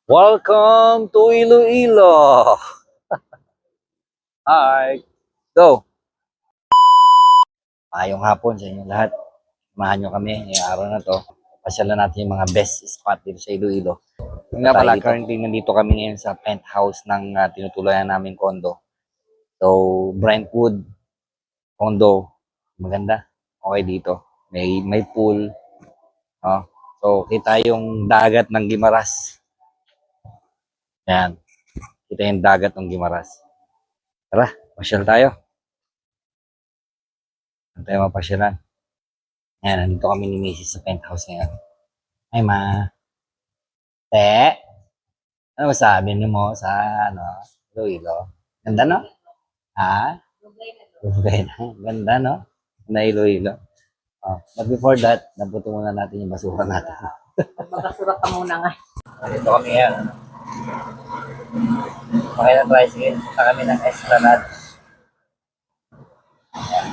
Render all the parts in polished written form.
Welcome to Iloilo! Hi! Go! Ayong hapon sa inyo lahat. Samahan nyo kami ngayong araw na to. Pasyalan natin yung mga best spot dito sa Iloilo. Nga pala, currently nandito kami ngayon sa penthouse ng tinutulayan namin condo. So, Brentwood condo. Maganda. Okay dito. May pool. Oh. So, kita yung dagat ng Guimaras. Yan. Kita yung dagat ng Guimaras. Tara, pasyal tayo. Saan tayo mapasyalan? Ayan, nandito kami ni Mrs. sa penthouse ngayon. Ay, ma. Te, ano masabi niyo mo sa, Iloilo? Ganda, no? Ha? Lugay na. Ganda, no? Na Iloilo. Oh, but before that, nabuto muna natin yung basura natin. Magbasura ka muna nga. Dito kami ngayon. Okay na tricycle. Punta kami ng Esplanade. Ayan.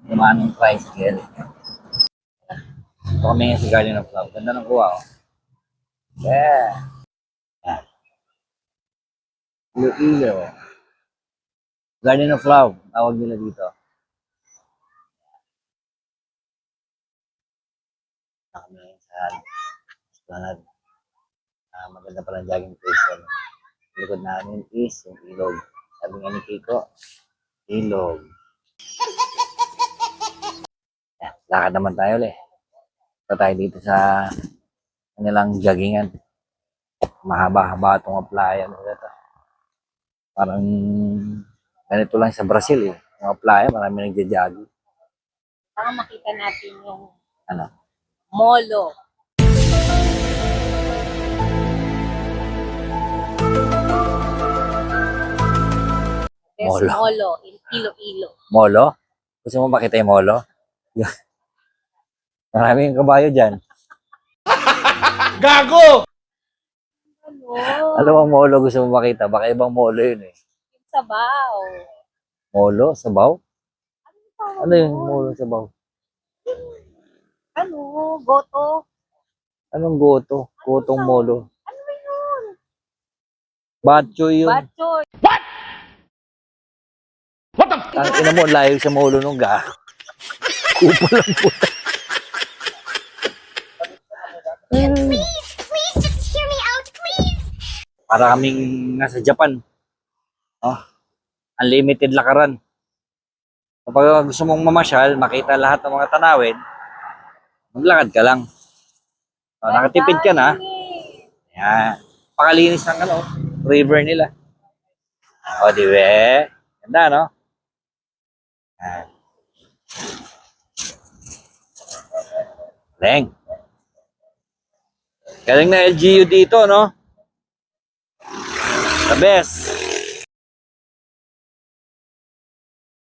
Dumaan ng tricycle. Ito kami ngayon sa Garden of Love. Ganda ng kuha, oh. Yeah. Ayan. Iloilo. Garden of Love. Tawag nila dito. Kami sa Esplanade. Maganda palang jogging place yan. Likod namin is yung ilog. Sabi nga ni Kiko, ilog. Yan, lakad naman tayo ulit. Ito tayo dito sa kanilang joggingan. Mahaba-haba itong playa. Parang ganito lang sa Brazil eh. Mga playa, marami nagja-jogging. Baka makita natin yung Ano? molo. Best Molo. molo in Iloilo. Molo? Gusto mo makita yung molo? Maraming kabayo dyan. Gago! Ano? Alam mo molo gusto mo makita? Baka ibang molo yun eh. Yung sabaw. Molo? Sabaw? Tawag Ano yung mo? molo sabaw? Ano? Goto? Anong goto? Gotong molo. Ano ba yun? Batcho yun. Batchoy. Ang ina mo, layo sa molo nung ga. Kupo lang puta. Please just hear me out, please. Para kaming nasa Japan. Oh, unlimited lakaran. Kapag gusto mong mamasyal, makita lahat ng mga tanawin, maglakad ka lang. Oh, nakatipid ka na. Yan. Pakalinis ng river nila. O, di ba? Ganda, no? Yan. Leng. Galing na LGU dito, no? The best.